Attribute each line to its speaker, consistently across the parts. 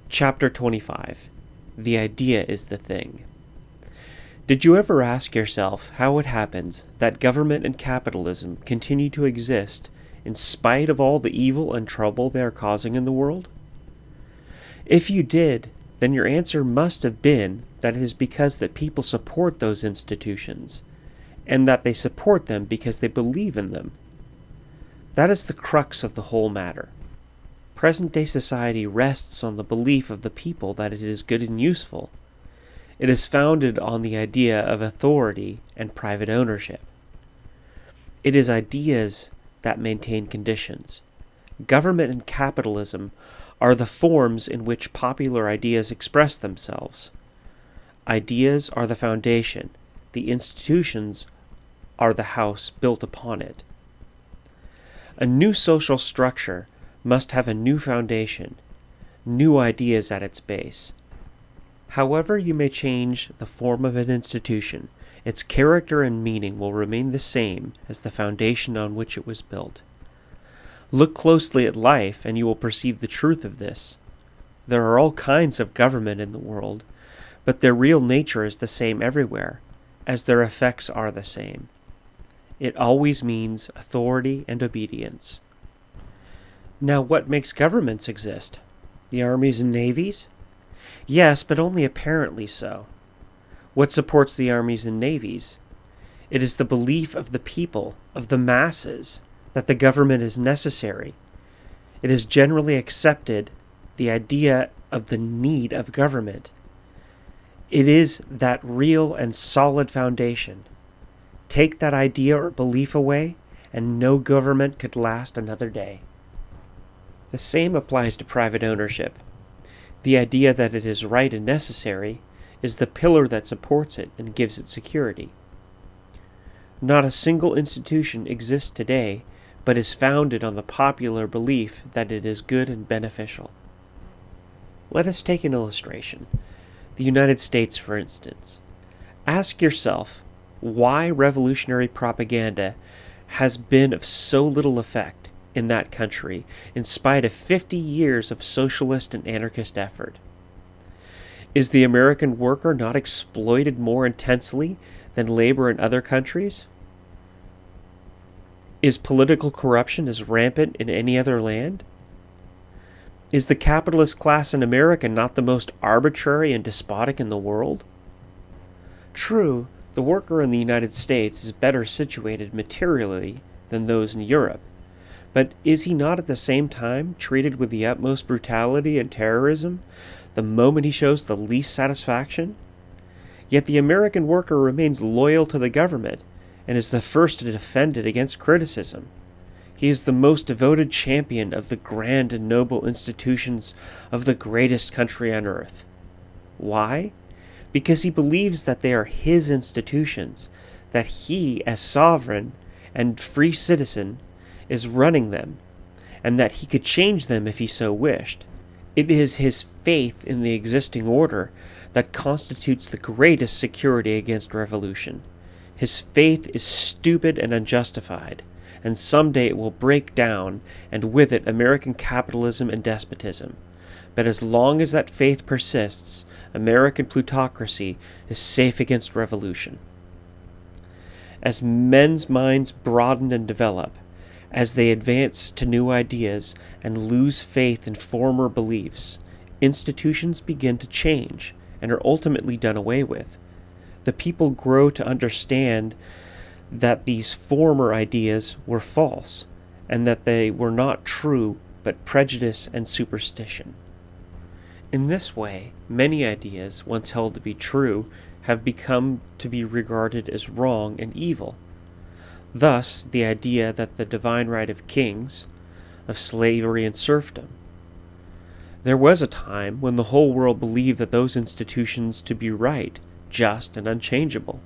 Speaker 1: Chapter 25. The Idea is the Thing. Did you ever ask yourself how it happens that government and capitalism continue to exist in spite of all the evil and trouble they are causing in the world? If you did, then your answer must have been that it is because that people support those institutions, and that they support them because they believe in them. That is the crux of the whole matter. Present-day society rests on the belief of the people that it is good and useful. It is founded on the idea of authority and private ownership. It is ideas that maintain conditions. Government and capitalism are the forms in which popular ideas express themselves. Ideas are the foundation. The institutions are the house built upon it. A new social structure must have a new foundation, new ideas at its base. However you may change the form of an institution, its character and meaning will remain the same as the foundation on which it was built. Look closely at life and you will perceive the truth of this. There are all kinds of government in the world, but their real nature is the same everywhere, as their effects are the same. It always means authority and obedience. Now, what makes governments exist? The armies and navies? Yes, but only apparently so. What supports the armies and navies? It is the belief of the people, of the masses, that the government is necessary. It is generally accepted, the idea of the need of government. It is that real and solid foundation. Take that idea or belief away, and no government could last another day. The same applies to private ownership. The idea that it is right and necessary is the pillar that supports it and gives it security. Not a single institution exists today, but is founded on the popular belief that it is good and beneficial. Let us take an illustration. The United States, for instance. Ask yourself why revolutionary propaganda has been of so little effect in that country, in spite of 50 years of socialist and anarchist effort. Is the American worker not exploited more intensely than labor in other countries? Is political corruption as rampant in any other land? Is the capitalist class in America not the most arbitrary and despotic in the world? True, the worker in the United States is better situated materially than those in Europe, but is he not at the same time treated with the utmost brutality and terrorism the moment he shows the least satisfaction? Yet the American worker remains loyal to the government and is the first to defend it against criticism. He is the most devoted champion of the grand and noble institutions of the greatest country on earth. Why? Because he believes that they are his institutions, that he, as sovereign and free citizen, is running them, and that he could change them if he so wished. It is his faith in the existing order that constitutes the greatest security against revolution. His faith is stupid and unjustified, and someday it will break down, and with it American capitalism and despotism. But as long as that faith persists, American plutocracy is safe against revolution. As men's minds broaden and develop, as they advance to new ideas and lose faith in former beliefs, institutions begin to change and are ultimately done away with. The people grow to understand that these former ideas were false, and that they were not true but prejudice and superstition. In this way, many ideas, once held to be true, have become to be regarded as wrong and evil. Thus, the idea that the divine right of kings, of slavery and serfdom. There was a time when the whole world believed that those institutions to be right, just, and unchangeable.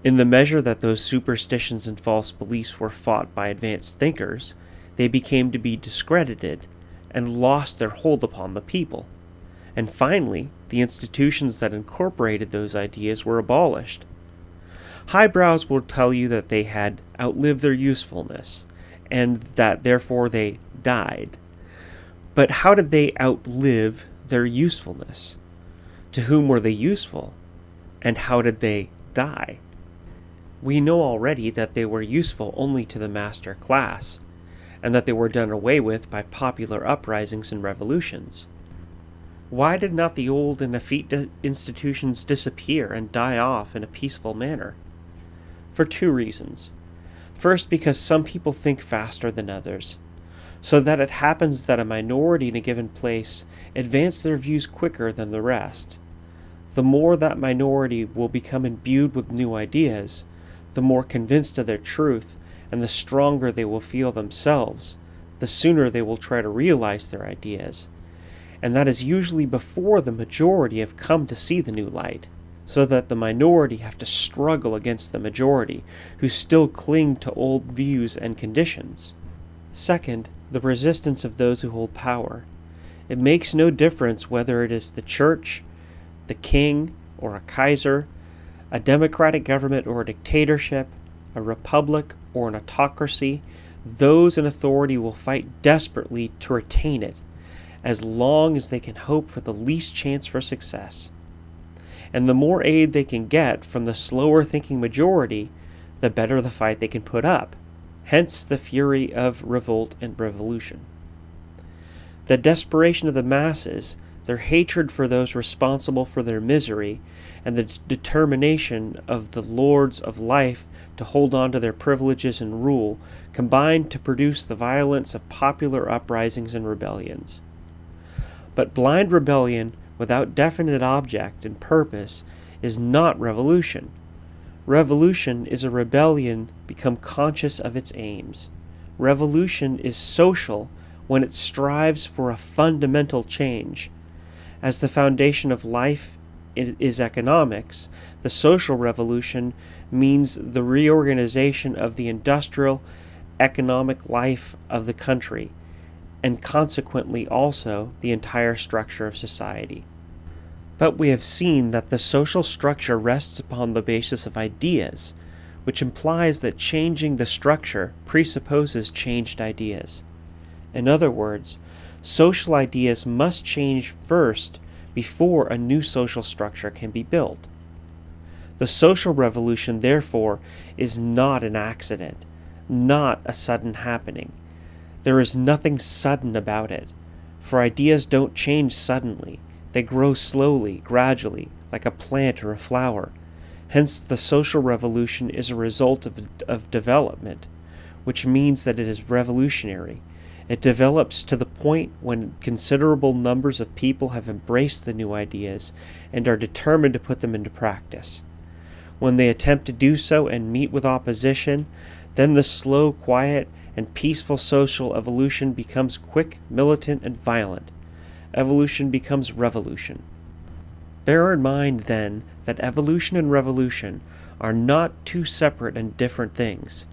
Speaker 1: In the measure that those superstitions and false beliefs were fought by advanced thinkers, they became to be discredited and lost their hold upon the people. And finally, the institutions that incorporated those ideas were abolished. Highbrows will tell you that they had outlived their usefulness, and that therefore they died. But how did they outlive their usefulness. To whom were they useful? And how did they die? We know already that they were useful only to the master class, and that they were done away with by popular uprisings and revolutions. Why did not the old and effete institutions disappear and die off in a peaceful manner? For two reasons. First, because some people think faster than others, so that it happens that a minority in a given place advance their views quicker than the rest. The more that minority will become imbued with new ideas, the more convinced of their truth, and the stronger they will feel themselves, the sooner they will try to realize their ideas. And that is usually before the majority have come to see the new light, so that the minority have to struggle against the majority, who still cling to old views and conditions. Second, the resistance of those who hold power. It makes no difference whether it is the church, the king, or a Kaiser, a democratic government or a dictatorship, a republic or an autocracy. Those in authority will fight desperately to retain it, as long as they can hope for the least chance for success. And the more aid they can get from the slower-thinking majority, the better the fight they can put up. Hence the fury of revolt and revolution. The desperation of the masses, their hatred for those responsible for their misery, and the determination of the lords of life to hold on to their privileges and rule, combined to produce the violence of popular uprisings and rebellions. But blind rebellion without definite object and purpose is not revolution. Revolution is a rebellion become conscious of its aims. Revolution is social when it strives for a fundamental change. As the foundation of life is economics, the social revolution means the reorganization of the industrial, economic life of the country, and consequently also the entire structure of society. But we have seen that the social structure rests upon the basis of ideas, which implies that changing the structure presupposes changed ideas. In other words, social ideas must change first before a new social structure can be built. The social revolution, therefore, is not an accident, not a sudden happening. There is nothing sudden about it, for ideas don't change suddenly. They grow slowly, gradually, like a plant or a flower. Hence, the social revolution is a result of development, which means that it is revolutionary. It develops to the point when considerable numbers of people have embraced the new ideas and are determined to put them into practice. When they attempt to do so and meet with opposition, then the slow, quiet, and peaceful social evolution becomes quick, militant, and violent. Evolution becomes revolution. Bear in mind, then, that evolution and revolution are not two separate and different things.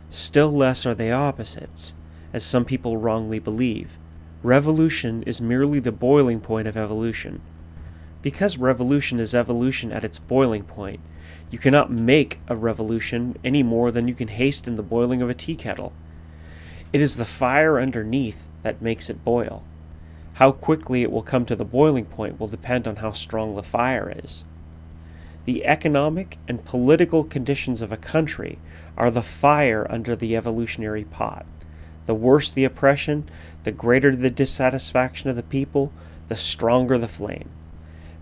Speaker 1: Still less are they opposites, as some people wrongly believe. Revolution is merely the boiling point of evolution. Because revolution is evolution at its boiling point, you cannot make a revolution any more than you can hasten the boiling of a tea kettle. It is the fire underneath that makes it boil. How quickly it will come to the boiling point will depend on how strong the fire is. The economic and political conditions of a country are the fire under the evolutionary pot. The worse the oppression, the greater the dissatisfaction of the people, the stronger the flame.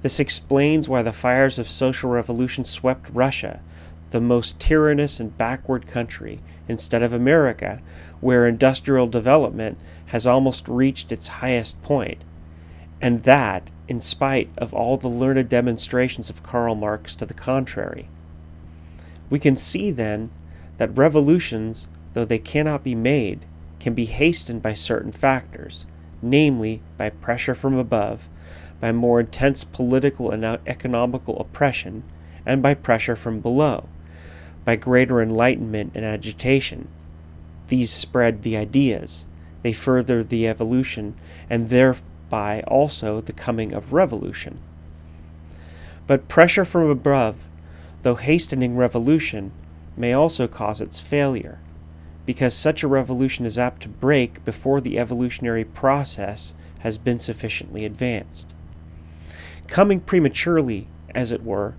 Speaker 1: This explains why the fires of social revolution swept Russia, the most tyrannous and backward country, instead of America, where industrial development has almost reached its highest point, and that in spite of all the learned demonstrations of Karl Marx to the contrary. We can see, then, that revolutions, though they cannot be made, can be hastened by certain factors, namely by pressure from above, by more intense political and economical oppression, and by pressure from below, by greater enlightenment and agitation. These spread the ideas, they further the evolution, and thereby also the coming of revolution. But pressure from above, though hastening revolution, may also cause its failure, because such a revolution is apt to break before the evolutionary process has been sufficiently advanced. Coming prematurely, as it were,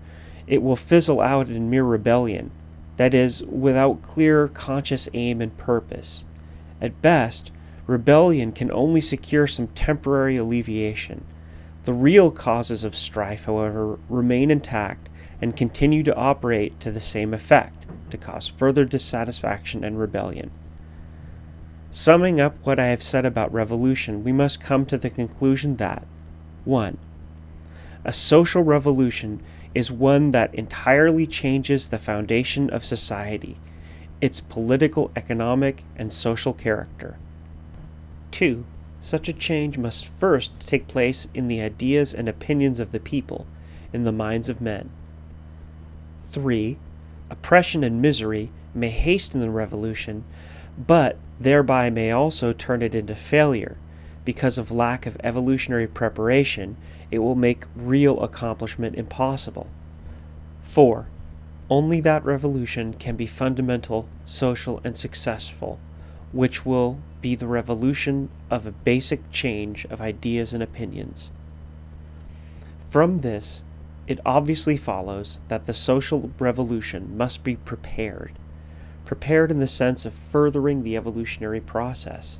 Speaker 1: it will fizzle out in mere rebellion, that is, without clear conscious aim and purpose. At best, rebellion can only secure some temporary alleviation. The real causes of strife, however, remain intact and continue to operate to the same effect, to cause further dissatisfaction and rebellion. Summing up what I have said about revolution, we must come to the conclusion that 1. A social revolution is one that entirely changes the foundation of society, its political, economic, and social character. 2. Such a change must first take place in the ideas and opinions of the people, in the minds of men. 3. Oppression and misery may hasten the revolution, but thereby may also turn it into failure. Because of lack of evolutionary preparation, it will make real accomplishment impossible. 4. Only that revolution can be fundamental, social, and successful, which will be the revolution of a basic change of ideas and opinions. From this, it obviously follows that the social revolution must be prepared in the sense of furthering the evolutionary process,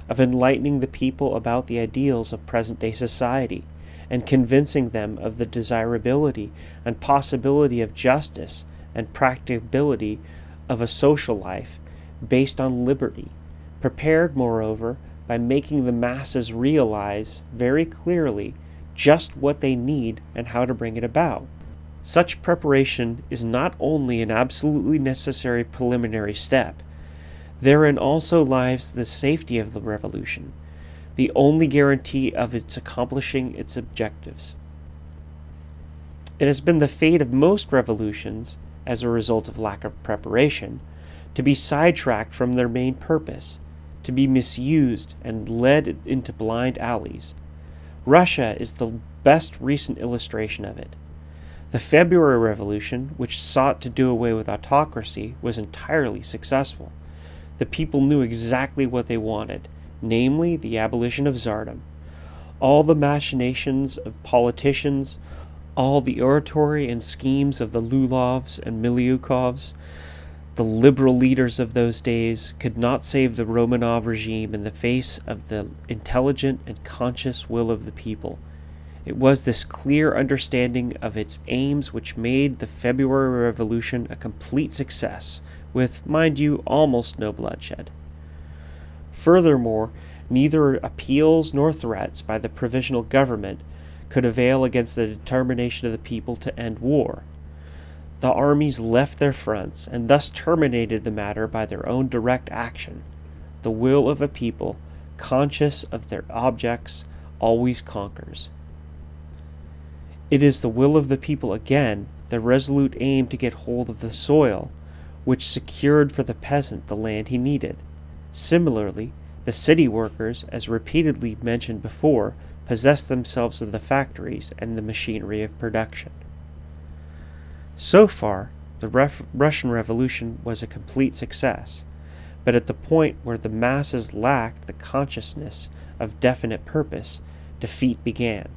Speaker 1: of enlightening the people about the ideals of present-day society, and convincing them of the desirability and possibility of justice and practicability of a social life based on liberty, prepared, moreover, by making the masses realize very clearly just what they need and how to bring it about. Such preparation is not only an absolutely necessary preliminary step, therein also lies the safety of the revolution, the only guarantee of its accomplishing its objectives. It has been the fate of most revolutions, as a result of lack of preparation, to be sidetracked from their main purpose, to be misused and led into blind alleys. Russia is the best recent illustration of it. The February Revolution, which sought to do away with autocracy, was entirely successful. The people knew exactly what they wanted, namely the abolition of Tsardom. All the machinations of politicians, all the oratory and schemes of the Lulovs and Miliukovs, the liberal leaders of those days, could not save the Romanov regime in the face of the intelligent and conscious will of the people. It was this clear understanding of its aims which made the February Revolution a complete success, with, mind you, almost no bloodshed. Furthermore, neither appeals nor threats by the provisional government could avail against the determination of the people to end war. The armies left their fronts, and thus terminated the matter by their own direct action. The will of a people, conscious of their objects, always conquers. It is the will of the people again, the resolute aim to get hold of the soil, which secured for the peasant the land he needed. Similarly, the city workers, as repeatedly mentioned before, possessed themselves of the factories and the machinery of production. So far, the Russian Revolution was a complete success, but at the point where the masses lacked the consciousness of definite purpose, defeat began.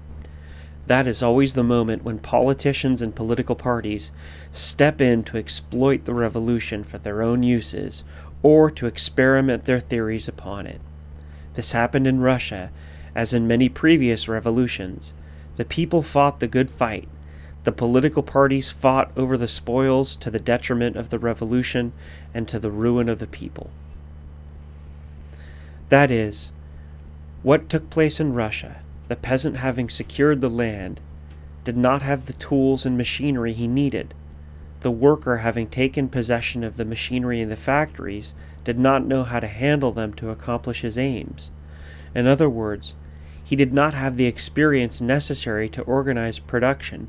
Speaker 1: That is always the moment when politicians and political parties step in to exploit the revolution for their own uses, or to experiment their theories upon it. This happened in Russia, as in many previous revolutions. The people fought the good fight. The political parties fought over the spoils to the detriment of the revolution and to the ruin of the people. That is, what took place in Russia, the peasant, having secured the land, did not have the tools and machinery he needed. The worker, having taken possession of the machinery in the factories, did not know how to handle them to accomplish his aims. In other words, he did not have the experience necessary to organize production,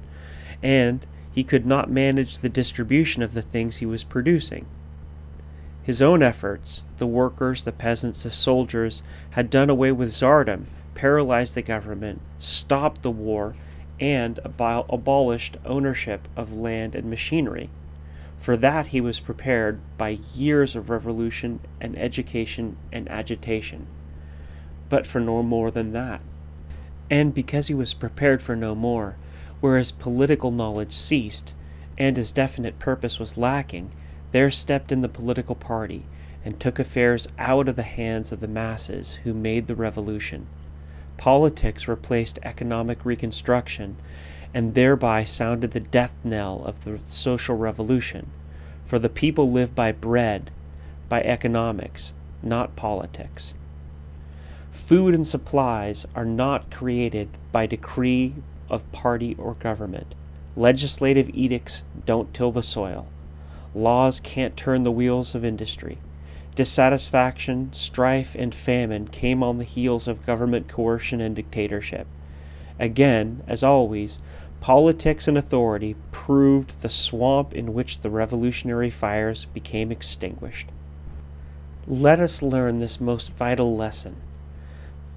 Speaker 1: and he could not manage the distribution of the things he was producing. His own efforts, the workers, the peasants, the soldiers, had done away with Tsardom, paralyzed the government, stopped the war, and abolished ownership of land and machinery. For that he was prepared by years of revolution and education and agitation, but for no more than that. and because he was prepared for no more, whereas political knowledge ceased, and his definite purpose was lacking, there stepped in the political party, and took affairs out of the hands of the masses who made the revolution. Politics replaced economic reconstruction, and thereby sounded the death knell of the social revolution, for the people live by bread, by economics, not politics. Food and supplies are not created by decree of party or government. Legislative edicts don't till the soil. Laws can't turn the wheels of industry. Dissatisfaction, strife, and famine came on the heels of government coercion and dictatorship. Again, as always, politics and authority proved the swamp in which the revolutionary fires became extinguished. Let us learn this most vital lesson.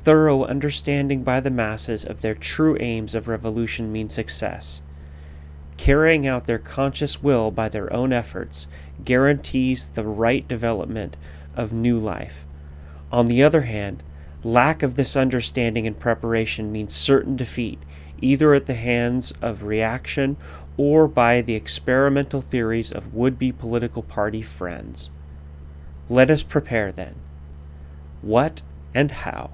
Speaker 1: Thorough understanding by the masses of their true aims of revolution means success. Carrying out their conscious will by their own efforts guarantees the right development of new life. On the other hand, lack of this understanding and preparation means certain defeat, either at the hands of reaction or by the experimental theories of would-be political party friends. Let us prepare then. What and how?